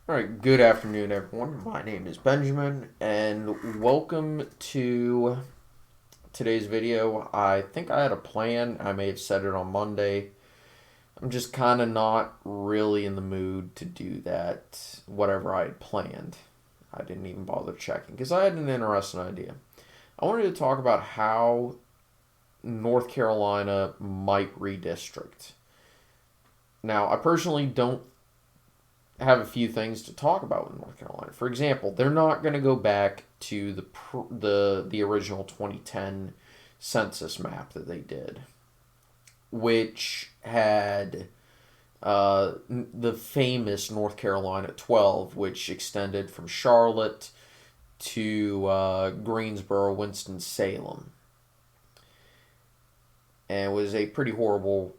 All right, good afternoon, everyone. My name is Benjamin, and welcome to today's video. I think I had a plan. I may have said it on Monday. I'm just kind of not really in the mood to do that, whatever I had planned. I didn't even bother checking because I had an interesting idea. I wanted to talk about how North Carolina might redistrict. Now, I personally don't have a few things to talk about with North Carolina. For example, they're not going to go back to the original 2010 census map that they did, which had the famous North Carolina 12, which extended from Charlotte to Greensboro, Winston-Salem, and was a pretty horrible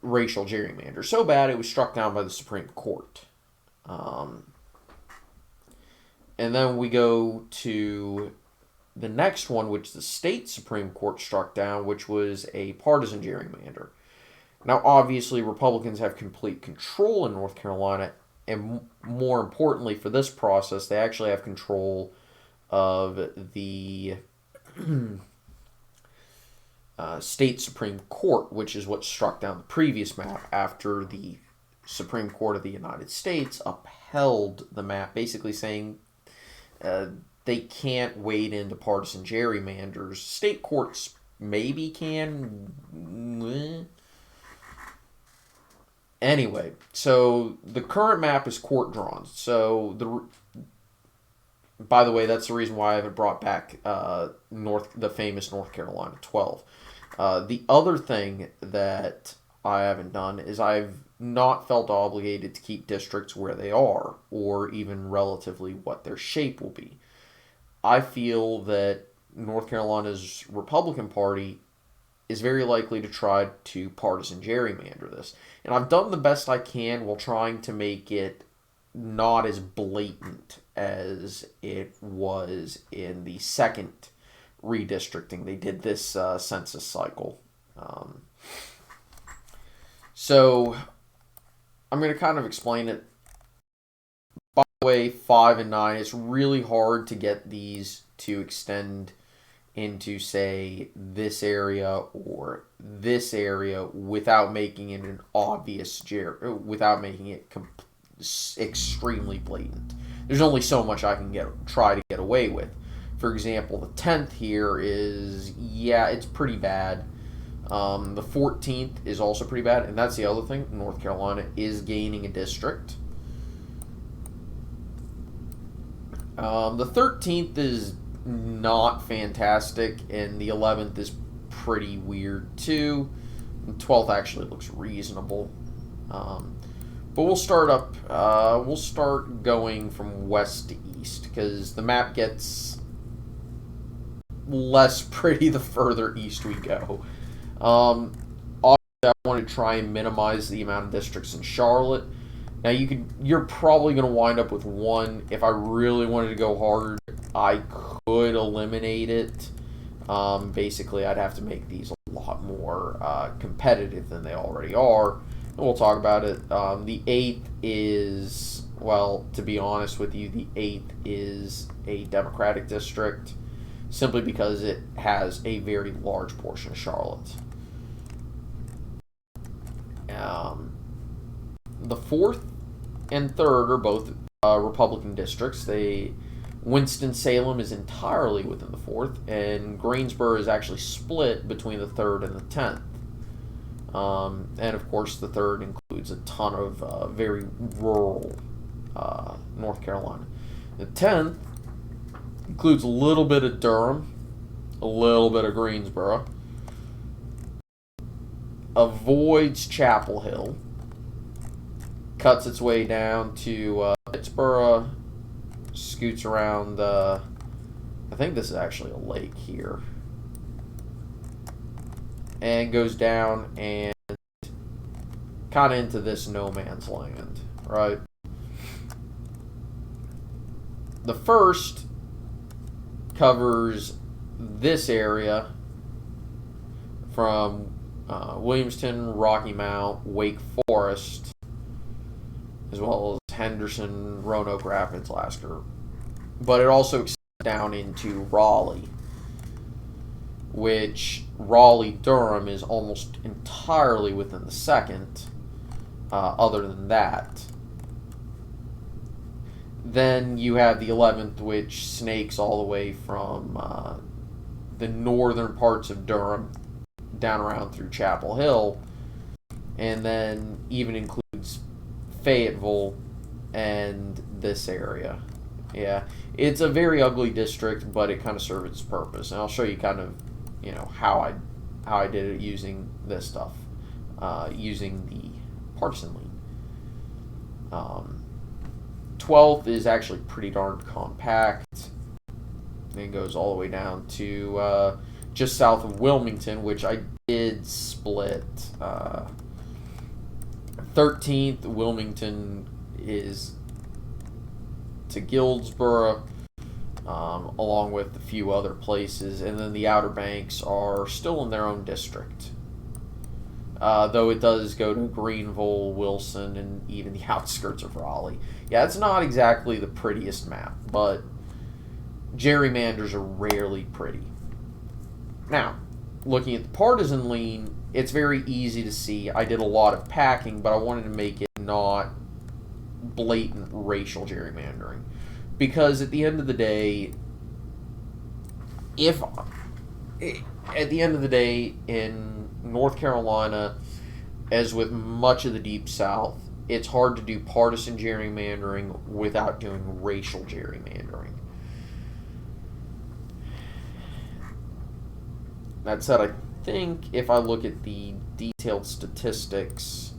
racial gerrymander. So bad it was struck down by the Supreme Court. Um, and then we go to the next one, which the state Supreme Court struck down, which was a partisan gerrymander. Now, obviously, Republicans have complete control in North Carolina, and more importantly for this process, they actually have control of the state Supreme Court, which is what struck down the previous map after the Supreme Court of the United States upheld the map, basically saying uh, they can't wade into partisan gerrymanders. State courts maybe can. Anyway, so the current map is court drawn. By the way, that's the reason why I haven't brought back the famous North Carolina 12. The other thing that I haven't done is I've not felt obligated to keep districts where they are, or even relatively what their shape will be. I feel that North Carolina's Republican Party is very likely to try to partisan gerrymander this. And I've done the best I can while trying to make it not as blatant as it was in the second redistricting they did this census cycle. Um, so I'm going to kind of explain it. By the way, 5 and 9, it's really hard to get these to extend into, say, this area or this area without making it an obvious without making it extremely blatant. There's only so much I can try to get away with. For example, the 10th here is, yeah, it's pretty bad. The 14th is also pretty bad, and that's the other thing. North Carolina is gaining a district. The 13th is not fantastic, and the 11th is pretty weird too. The 12th actually looks reasonable. But we'll start up. We'll start going from west to east because the map gets less pretty the further east we go. Obviously, I want to try and minimize the amount of districts in Charlotte. Now you're probably going to wind up with one. If I really wanted to go hard, I could eliminate it. Basically, I'd have to make these a lot more competitive than they already are. And we'll talk about it. The 8th is, well, to be honest with you, the 8th is a Democratic district simply because it has a very large portion of Charlotte. The 4th and 3rd are both Republican districts. Winston-Salem is entirely within the 4th, and Greensboro is actually split between the 3rd and the 10th. And of course, the 3rd includes a ton of very rural North Carolina. The 10th includes a little bit of Durham, a little bit of Greensboro, avoids Chapel Hill, cuts its way down to Pittsburgh, scoots around I think this is actually a lake here, and goes down and kind of into this no man's land, right? The 1st covers this area from Williamston, Rocky Mount, Wake Forest, as well as Henderson, Roanoke Rapids, Lasker. But it also extends down into Raleigh, which Raleigh-Durham is almost entirely within the 2nd, other than that. Then you have the 11th, which snakes all the way from the northern parts of Durham down around through Chapel Hill, and then even includes Fayetteville and this area. Yeah, it's a very ugly district, but it kind of serves its purpose, and I'll show you kind of, you know, how I did it using this stuff, using the partisan lean. 12th is actually pretty darn compact. It goes all the way down to just south of Wilmington, which I did split. 13th, Wilmington is to Guildsboro, along with a few other places, and then the Outer Banks are still in their own district. Though it does go to Greenville, Wilson, and even the outskirts of Raleigh. Yeah, it's not exactly the prettiest map, but gerrymanders are rarely pretty. Now, looking at the partisan lean, it's very easy to see. I did a lot of packing, but I wanted to make it not blatant racial gerrymandering. Because at the end of the day, in North Carolina, as with much of the Deep South, it's hard to do partisan gerrymandering without doing racial gerrymandering. That said, I think if I look at the detailed statistics,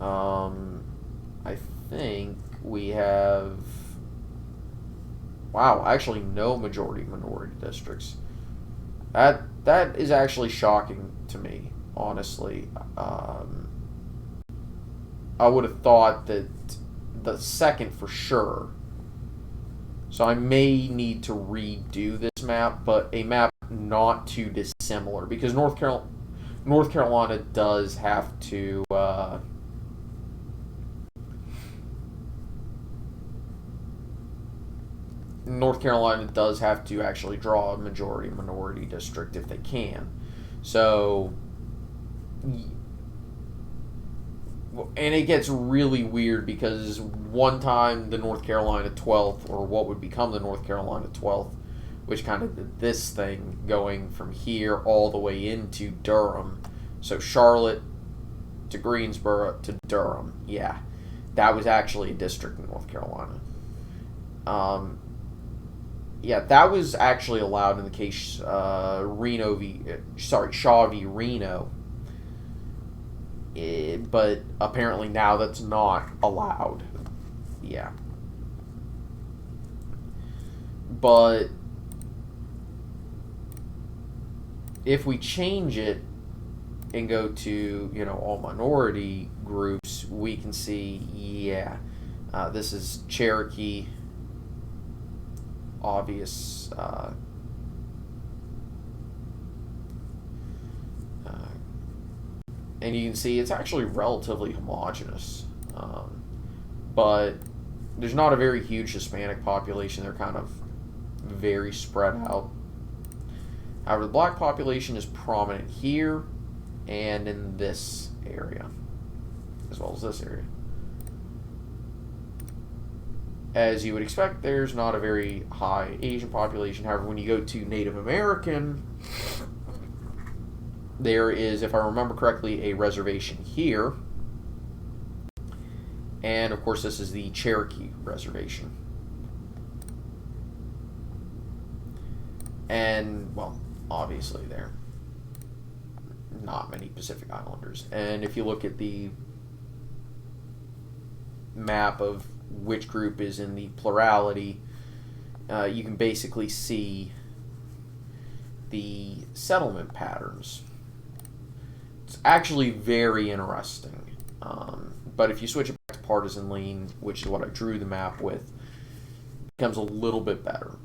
I think we have, wow, actually no majority-minority districts. That is actually shocking to me, honestly. I would have thought that the 2nd for sure. So I may need to redo this map, but a map not too dissimilar, because North Carolina does have to actually draw a majority-minority district if they can. So, and it gets really weird because one time the North Carolina 12th, or what would become the North Carolina 12th, which kind of did this thing going from here all the way into Durham. So Charlotte to Greensboro to Durham. Yeah, that was actually a district in North Carolina. Yeah, that was actually allowed in the case Shaw v. Reno. But apparently now that's not allowed. Yeah. But if we change it and go to, you know, all minority groups, we can see, yeah, this is Cherokee, obvious, and you can see it's actually relatively homogenous, but there's not a very huge Hispanic population. They're kind of very spread out. However, the black population is prominent here and in this area, as well as this area. As you would expect, there's not a very high Asian population. However, when you go to Native American, there is, if I remember correctly, a reservation here. And, of course, this is the Cherokee Reservation. And, well, obviously there are not many Pacific Islanders. And if you look at the map of which group is in the plurality, you can basically see the settlement patterns. It's actually very interesting. But if you switch it back to partisan lean, which is what I drew the map with, it becomes a little bit better.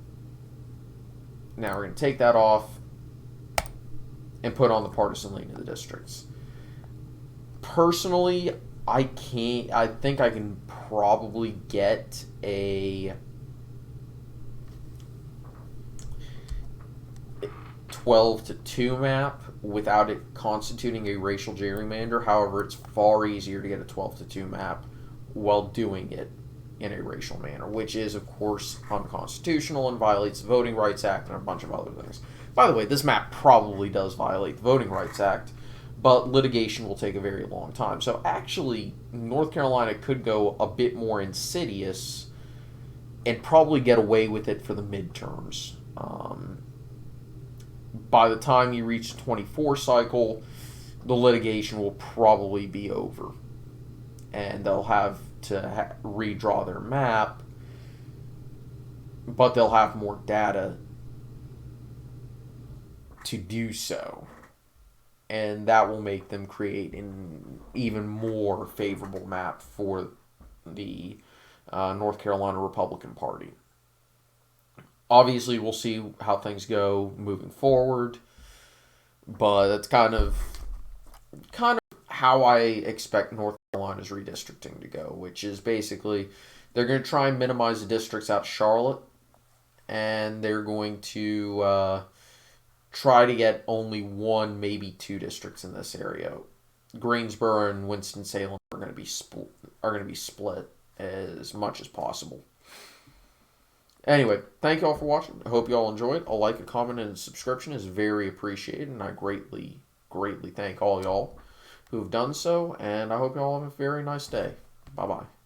Now we're going to take that off and put on the partisan lean of the districts. Personally, I think I can probably get a 12-2 map without it constituting a racial gerrymander. However, it's far easier to get a 12-2 map while doing it in a racial manner, which is, of course, unconstitutional and violates the Voting Rights Act and a bunch of other things. By the way, this map probably does violate the Voting Rights Act, but litigation will take a very long time. So actually, North Carolina could go a bit more insidious and probably get away with it for the midterms. By the time you reach the 24 cycle, the litigation will probably be over. And they'll have to redraw their map, but they'll have more data to do so. And that will make them create an even more favorable map for the North Carolina Republican Party. Obviously, we'll see how things go moving forward, but that's kind of how I expect North Carolina's redistricting to go, which is basically they're going to try and minimize the districts out of Charlotte, and they're going to try to get only one, maybe two districts in this area. Greensboro and Winston-Salem are going to be split as much as possible. Anyway, thank you all for watching. I hope you all enjoyed. A like, a comment, and a subscription is very appreciated, and I greatly, greatly thank all y'all who have done so, and I hope you all have a very nice day. Bye-bye.